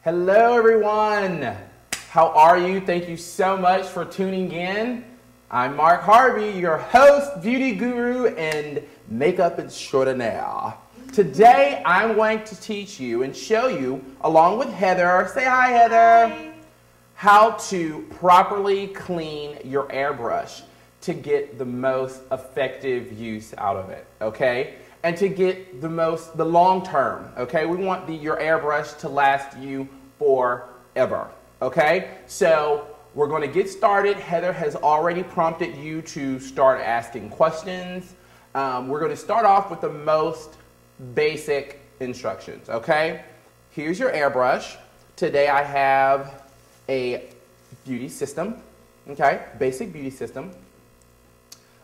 Hello everyone, how are you? Thank you so much for tuning in. I'm Mark Harvey, your host, beauty guru, and makeup extraordinaire. Today I'm going to teach you and show you, along with Heather, say hi Heather, hi, how to properly clean your airbrush to get the most effective use out of it, okay? And to get the long term, okay? We want your airbrush to last you forever, okay? So we're going to get started. Heather has already prompted you to start asking questions. We're going to start off with the most basic instructions, okay? Here's your airbrush. Today I have a beauty system, okay? Basic beauty system.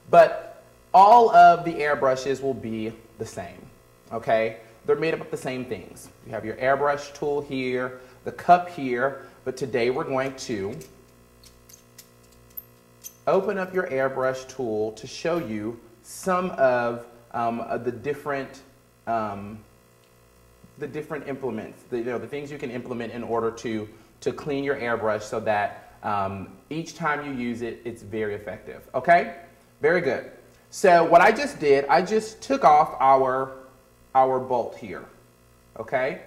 But all of the airbrushes will be the same, okay? They're made up of the same things. You have your airbrush tool here, the cup here, but today we're going to open up your airbrush tool to show you some of the different implements, the things you can implement in order to clean your airbrush so that each time you use it, it's very effective, okay? Very good. So what I just did, I just took off our bolt here, okay?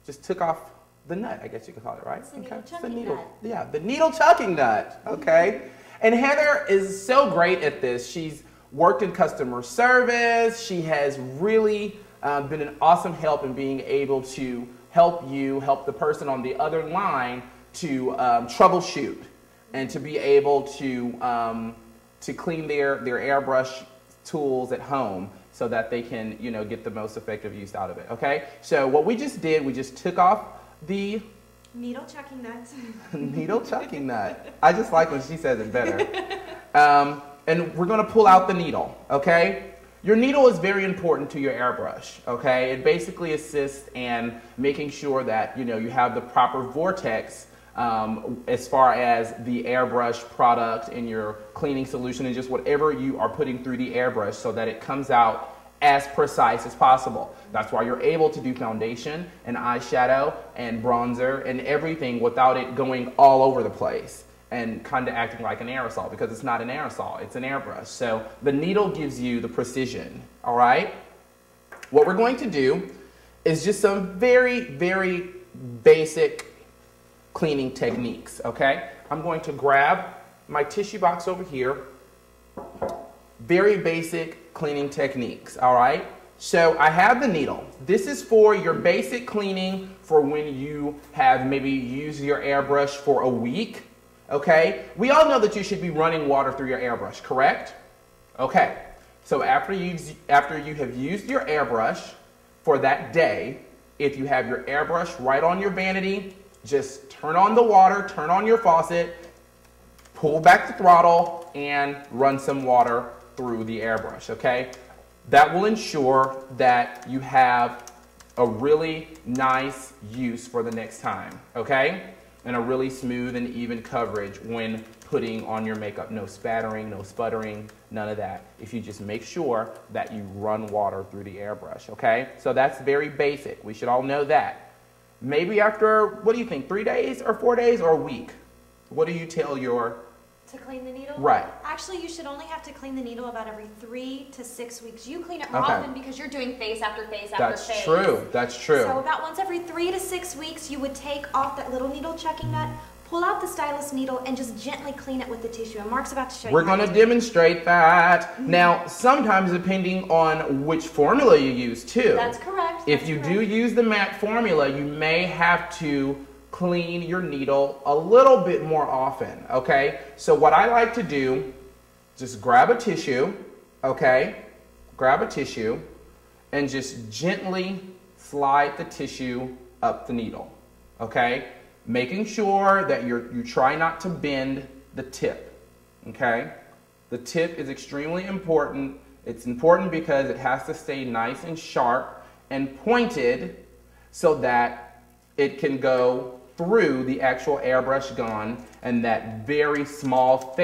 Just took off the nut, I guess you could call it, right? It's the needle chucking nut. Yeah, the needle chucking nut, okay? And Heather is so great at this. She's worked in customer service. She has really been an awesome help in being able to help the person on the other line to troubleshoot and to be able to clean their airbrush tools at home so that they can, get the most effective use out of it, okay? So what we just did, we just took off the needle chucking nut. needle chucking nut. I just like when she says it better. And we're gonna pull out the needle, okay? Your needle is very important to your airbrush, okay? It basically assists in making sure that, you have the proper vortex as far as the airbrush product in your cleaning solution and just whatever you are putting through the airbrush so that it comes out as precise as possible. That's why you're able to do foundation and eyeshadow and bronzer and everything without it going all over the place and kind of acting like an aerosol, because it's not an aerosol, it's an airbrush. So the needle gives you the precision, all right? What we're going to do is just some very, very basic cleaning techniques, okay? I'm going to grab my tissue box over here. Very basic cleaning techniques, all right? So I have the needle. This is for your basic cleaning for when you have maybe used your airbrush for a week, okay? We all know that you should be running water through your airbrush, correct? Okay, so after you have used your airbrush for that day, if you have your airbrush right on your vanity, just turn on the water, turn on your faucet, pull back the throttle, and run some water through the airbrush, okay? That will ensure that you have a really nice use for the next time, okay? And a really smooth and even coverage when putting on your makeup. No spattering, no sputtering, none of that. If you just make sure that you run water through the airbrush, okay? So that's very basic. We should all know that. Maybe after, what do you think, 3 days or 4 days or a week? What do you tell your... To clean the needle? Right. Actually, you should only have to clean the needle about every 3 to 6 weeks. You clean it more often because you're doing phase after phase after phase. That's true. That's true. So about once every 3 to 6 weeks, you would take off that little needle chucking nut, pull out the stylus needle, and just gently clean it with the tissue. And Mark's about to show you. We're going to demonstrate that. Now, sometimes depending on which formula you use too. That's correct. If you do use the matte formula, you may have to clean your needle a little bit more often, okay? So what I like to do, just grab a tissue, okay? Grab a tissue and just gently slide the tissue up the needle, okay? Making sure that you try not to bend the tip, okay? The tip is extremely important. It's important because it has to stay nice and sharp and pointed so that it can go through the actual airbrush gun and that very small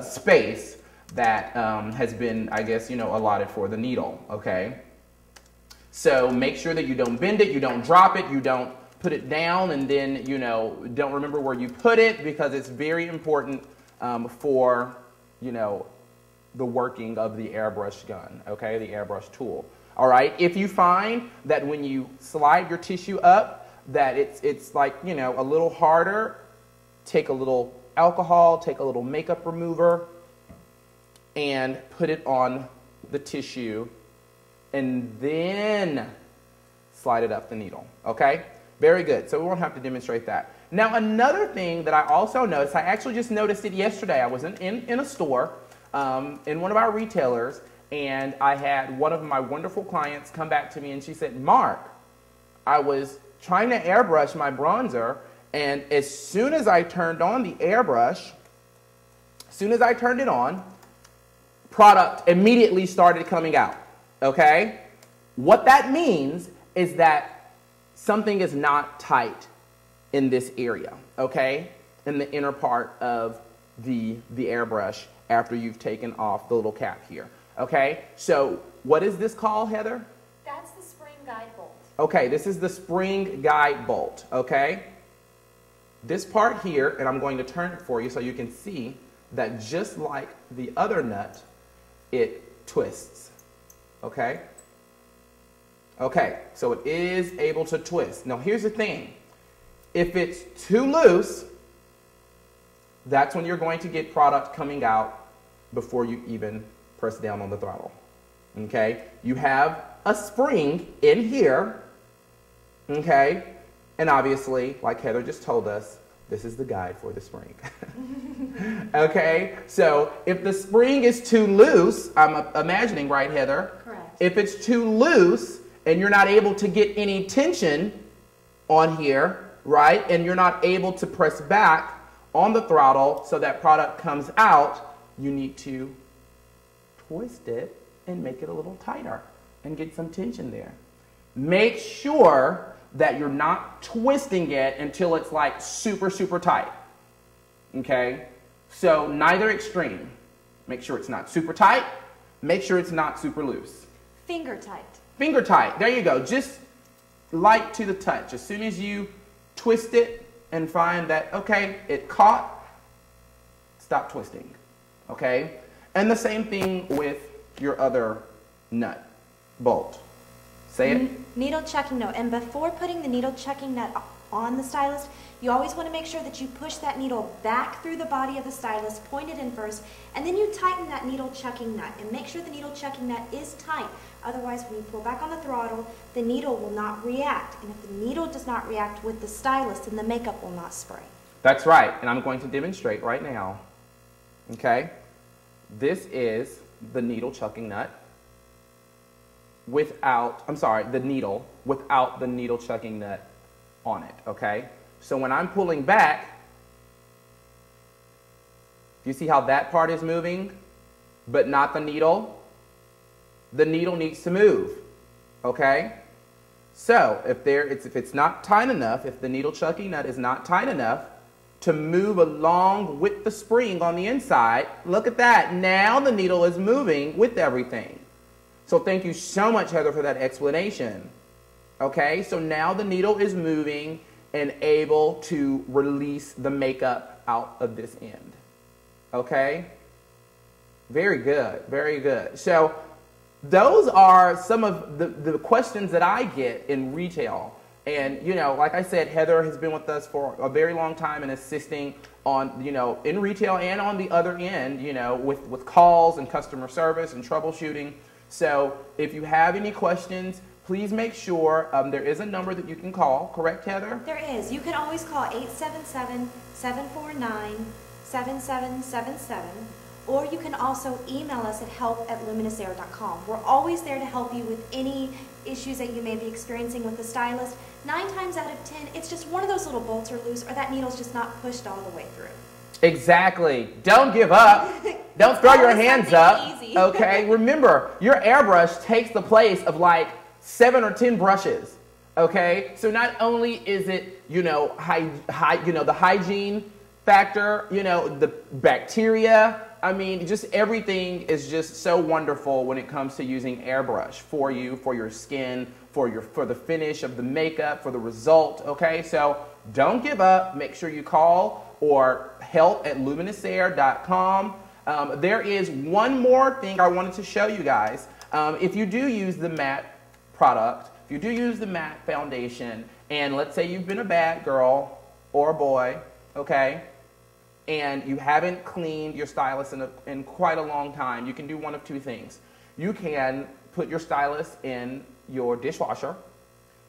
space that has been, I guess, allotted for the needle, okay? So make sure that you don't bend it, you don't drop it, you don't put it down and then, you know, don't remember where you put it, because it's very important for, you know, the working of the airbrush gun, okay, the airbrush tool. All right, if you find that when you slide your tissue up that it's like, you know, a little harder, take a little alcohol, take a little makeup remover, and put it on the tissue, and then slide it up the needle, okay? Very good, so we won't have to demonstrate that. Now, another thing that I also noticed, I actually just noticed it yesterday. I was in a store, in one of our retailers, and I had one of my wonderful clients come back to me, and she said, Mark, I was trying to airbrush my bronzer, and as soon as I turned on the airbrush, as soon as I turned it on, product immediately started coming out, okay? What that means is that something is not tight in this area, okay? In the inner part of the airbrush after you've taken off the little cap here, okay? So what is this called, Heather? That's the spring guide bolt. Okay, this is the spring guide bolt, okay? This part here, and I'm going to turn it for you so you can see that just like the other nut, it twists, okay? Okay, so it is able to twist. Now here's the thing. If it's too loose, that's when you're going to get product coming out before you even press down on the throttle, okay? You have a spring in here, okay? And obviously, like Heather just told us, this is the guide for the spring. Okay, so if the spring is too loose, I'm imagining, right, Heather? Correct. If it's too loose and you're not able to get any tension on here, right, and you're not able to press back on the throttle so that product comes out, you need to twist it and make it a little tighter and get some tension there. Make sure that you're not twisting it until it's like super, super tight. Okay? So neither extreme. Make sure it's not super tight. Make sure it's not super loose. Finger tight. Finger tight. There you go. Just light to the touch. As soon as you twist it and find that, okay, it caught, stop twisting. Okay? And the same thing with your other nut bolt. Say it. Needle checking nut. And before putting the needle checking nut on the stylus, you always want to make sure that you push that needle back through the body of the stylus, point it in first, and then you tighten that needle checking nut. And make sure the needle checking nut is tight. Otherwise, when you pull back on the throttle, the needle will not react. And if the needle does not react with the stylus, then the makeup will not spray. That's right. And I'm going to demonstrate right now. Okay? This is the needle chucking nut without, I'm sorry, the needle without the needle chucking nut on it, okay? So when I'm pulling back, do you see how that part is moving, but not the needle? The needle needs to move, okay? So if it's not tight enough, if the needle chucking nut is not tight enough to move along with the spring on the inside, look at that. Now the needle is moving with everything. So thank you so much, Heather, for that explanation. Okay, so now the needle is moving and able to release the makeup out of this end. Okay? Very good, very good. So those are some of the questions that I get in retail. And, you know, like I said, Heather has been with us for a very long time and assisting on, you know, in retail and on the other end, you know, with calls and customer service and troubleshooting. So if you have any questions, please make sure there is a number that you can call. Correct, Heather? There is. You can always call 877-749-7777, or you can also email us at help@luminessair.com. We're always there to help you with any issues that you may be experiencing with the stylus. 9 times out of 10, it's just one of those little bolts are loose, or that needle's just not pushed all the way through. Exactly. Don't give up. Don't throw your hands up. Okay? Remember, your airbrush takes the place of like 7 or 10 brushes. Okay? So not only is it, you know, the hygiene factor, you know, the bacteria, I mean, just everything is just so wonderful when it comes to using Airbrush for you, for your skin, for the finish of the makeup, for the result, okay? So don't give up. Make sure you call or help@luminessair.com. There is one more thing I wanted to show you guys. If you do use the matte product, if you do use the matte foundation, and let's say you've been a bad girl or a boy, okay, and you haven't cleaned your stylus in quite a long time, you can do one of two things. You can put your stylus in your dishwasher,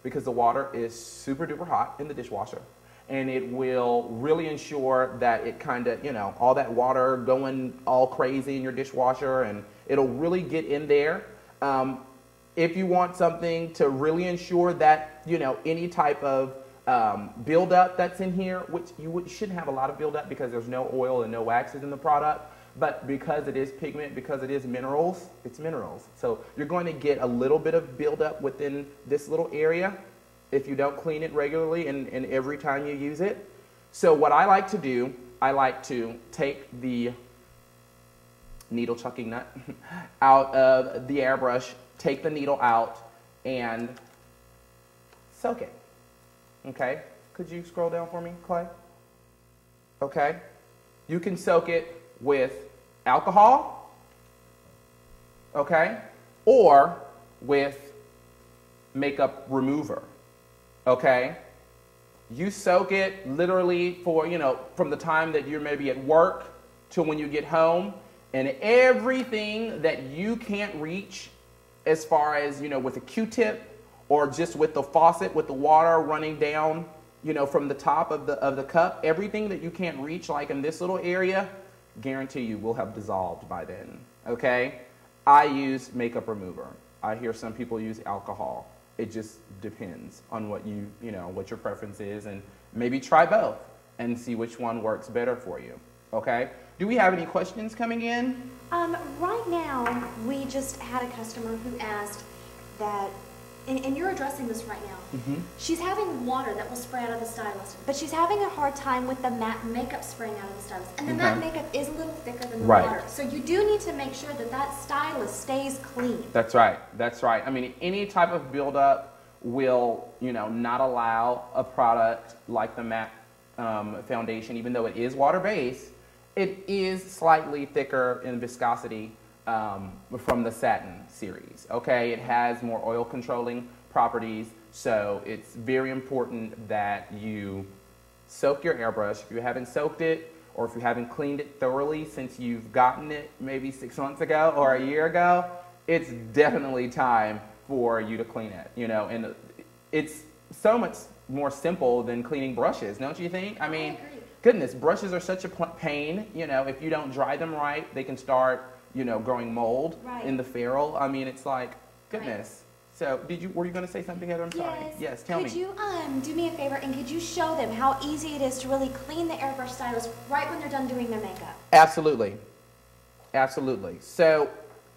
because the water is super duper hot in the dishwasher, and it will really ensure that it kind of, you know, all that water going all crazy in your dishwasher, and it'll really get in there. If you want something to really ensure that, you know, any type of buildup that's in here, which you shouldn't have a lot of buildup because there's no oil and no waxes in the product, but because it is pigment, because it is minerals, it's minerals. So you're going to get a little bit of buildup within this little area if you don't clean it regularly and every time you use it. So what I like to do, I like to take the needle chucking nut out of the airbrush, take the needle out, and soak it. Okay? Could you scroll down for me, Clay? Okay? You can soak it with alcohol, okay? Or with makeup remover, okay? You soak it literally for, you know, from the time that you're maybe at work to when you get home, and everything that you can't reach as far as, you know, with a Q-tip or just with the faucet, with the water running down, you know, from the top of the cup, everything that you can't reach, like in this little area, guarantee you will have dissolved by then, okay? I use makeup remover. I hear some people use alcohol. It just depends on what what your preference is, and maybe try both and see which one works better for you, okay? Do we have any questions coming in? Right now, we just had a customer who asked that, and you're addressing this right now. She's having water that will spray out of the stylus, but she's having a hard time with the matte makeup spraying out of the stylus. And the matte makeup is a little thicker than the water. So you do need to make sure that that stylus stays clean. That's right. That's right. I mean, any type of buildup will, you know, not allow a product like the matte foundation, even though it is water-based, it is slightly thicker in viscosity from the satin series, okay? It has more oil controlling properties, so it's very important that you soak your airbrush. If you haven't soaked it, or if you haven't cleaned it thoroughly since you've gotten it maybe 6 months ago or a year ago, it's definitely time for you to clean it, you know? And it's so much more simple than cleaning brushes, don't you think? I mean, goodness, brushes are such a pain, you know, if you don't dry them right, they can start, you know, growing mold in the ferrule. I mean, it's like, goodness. So, were you going to say something, Heather? I'm sorry. Yes, tell me. Could you do me a favor, and could you show them how easy it is to really clean the airbrush stylus right when they're done doing their makeup? Absolutely. Absolutely. So,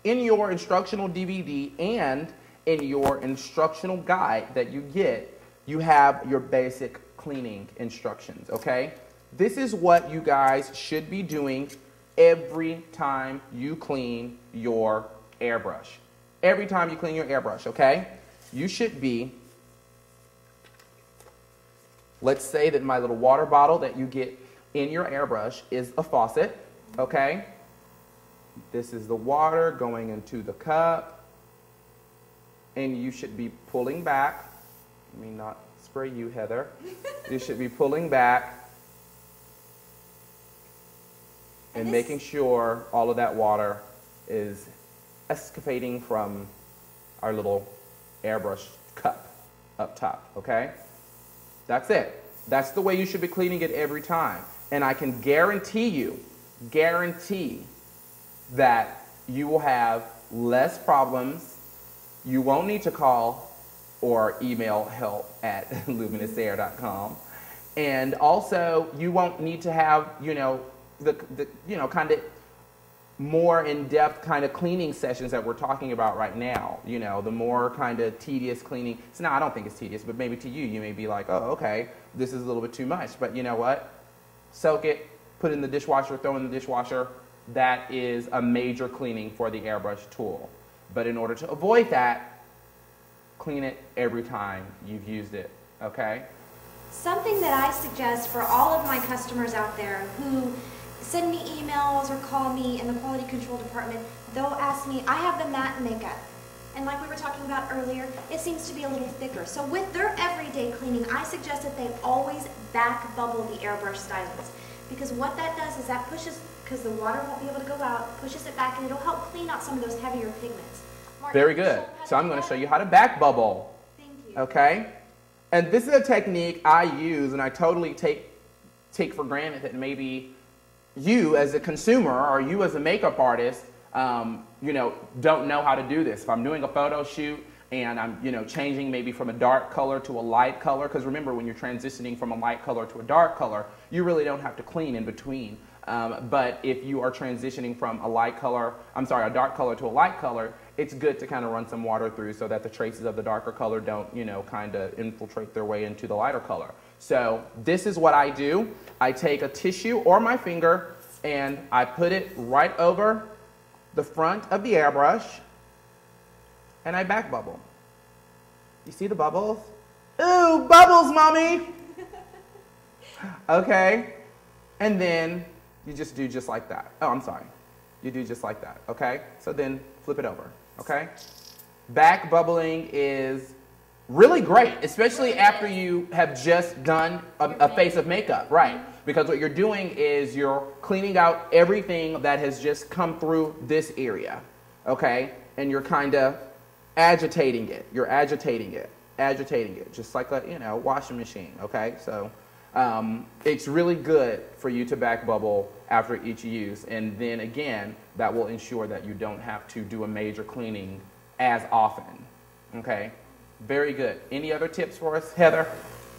in your instructional DVD and in your instructional guide that you get, you have your basic cleaning instructions, okay? This is what you guys should be doing every time you clean your airbrush. Every time you clean your airbrush, okay? You should be, let's say that my little water bottle that you get in your airbrush is a faucet, okay? This is the water going into the cup, and you should be pulling back. Let me not spray you, Heather. You should be pulling back and making sure all of that water is escaping from our little airbrush cup up top, okay? That's it. That's the way you should be cleaning it every time. And I can guarantee that you will have less problems. You won't need to call or email help@luminessair.com. And also, you won't need to have, you know, the kind of more in-depth kind of cleaning sessions that we're talking about right now. You know, the more kind of tedious cleaning. So now I don't think it's tedious, but maybe to you, you may be like, oh, okay, this is a little bit too much. But you know what? Soak it, put it in the dishwasher, throw it in the dishwasher, that is a major cleaning for the airbrush tool. But in order to avoid that, clean it every time you've used it, okay? Something that I suggest for all of my customers out there who send me emails or call me in the quality control department, they'll ask me, I have the matte makeup. And like we were talking about earlier, it seems to be a little thicker. So with their everyday cleaning, I suggest that they always back bubble the airbrush stylus. Because what that does is that pushes, because the water won't be able to go out, pushes it back and it'll help clean out some of those heavier pigments. Martin, very good. So I'm going to show you how to back bubble. Thank you. Okay? And this is a technique I use and I totally take for granted that maybe you as a consumer or you as a makeup artist you know, don't know how to do this. If I'm doing a photo shoot and I'm, you know, changing maybe from a dark color to a light color, because remember when you're transitioning from a light color to a dark color, you really don't have to clean in between. But if you are transitioning from a dark color to a light color, it's good to kind of run some water through so that the traces of the darker color don't, you know, kind of infiltrate their way into the lighter color. So this is what I do. I take a tissue or my finger and I put it right over the front of the airbrush and I back bubble. You see the bubbles? Ooh, bubbles, mommy! Okay, and then you just do just like that. Oh, I'm sorry. You do just like that, okay? So then flip it over, okay? Back bubbling is really great, especially after you have just done a face of makeup, right? Because what you're doing is you're cleaning out everything that has just come through this area, okay? And you're kind of agitating it. You're agitating it, just like a, you know, washing machine, okay? So it's really good for you to back bubble after each use. And then again, that will ensure that you don't have to do a major cleaning as often, okay? Very good. Any other tips for us, Heather?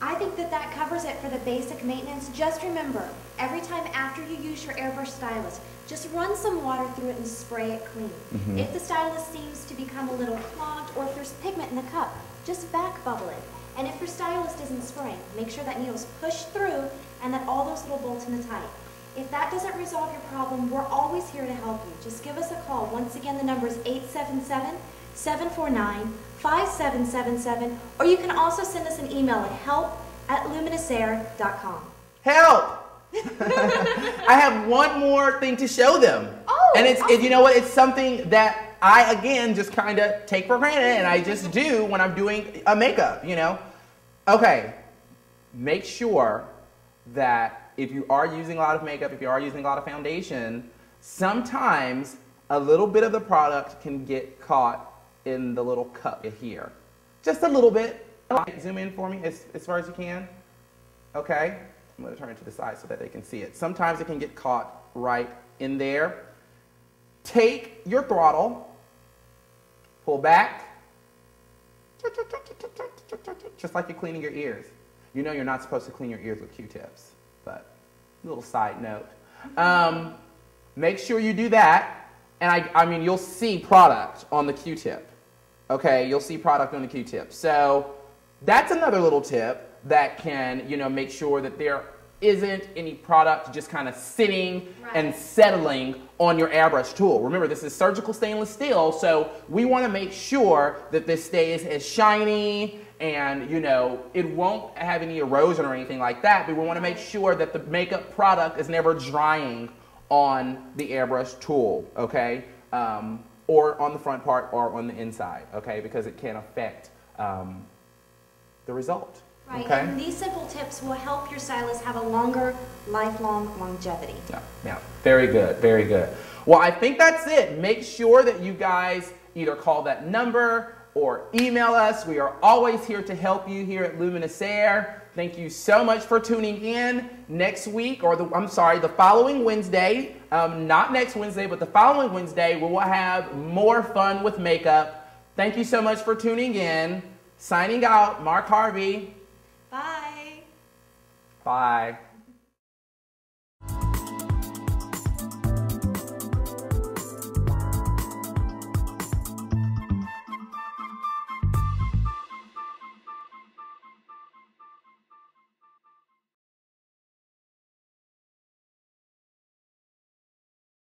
I think that that covers it for the basic maintenance. Just remember, every time after you use your airbrush stylus, just run some water through it and spray it clean. If the stylus seems to become a little clogged or if there's pigment in the cup, just back bubble it. And if your stylist isn't spraying, make sure that needle's pushed through and that all those little bolts in the tight. If that doesn't resolve your problem, we're always here to help you. Just give us a call. Once again, the number is 877-749-5777, or you can also send us an email at help@luminessair.com. Help! I have one more thing to show them. Oh, and it's, awesome. you know what, it's something that I, again, just kind of take for granted and I just do when I'm doing a makeup, you know. Okay, make sure that if you are using a lot of makeup, if you are using a lot of foundation, sometimes a little bit of the product can get caught in the little cup here. Just a little bit. Zoom in for me as far as you can. Okay, I'm going to turn it to the side so that they can see it. Sometimes it can get caught right in there. Take your throttle, pull back, just like you're cleaning your ears. You know you're not supposed to clean your ears with Q-tips, but a little side note. Make sure you do that, and I mean you'll see product on the Q-tip. Okay, you'll see product on the Q-tip. So that's another little tip that can, you know, make sure that there isn't any product just kind of sitting and settling on your airbrush tool. Remember, this is surgical stainless steel, so we want to make sure that this stays as shiny and, you know, it won't have any erosion or anything like that, but we want to make sure that the makeup product is never drying on the airbrush tool, okay? Or on the front part or on the inside, okay? Because it can affect the result. Right, okay? And these simple tips will help your stylus have a longer, lifelong longevity. Yeah, very good, very good. Well, I think that's it. Make sure that you guys either call that number or email us. We are always here to help you here at Luminess Air. Thank you so much for tuning in. Next week, or the following Wednesday, not next Wednesday, but the following Wednesday, we will have more fun with makeup. Thank you so much for tuning in. Signing out, Mark Harvey. Bye. Bye.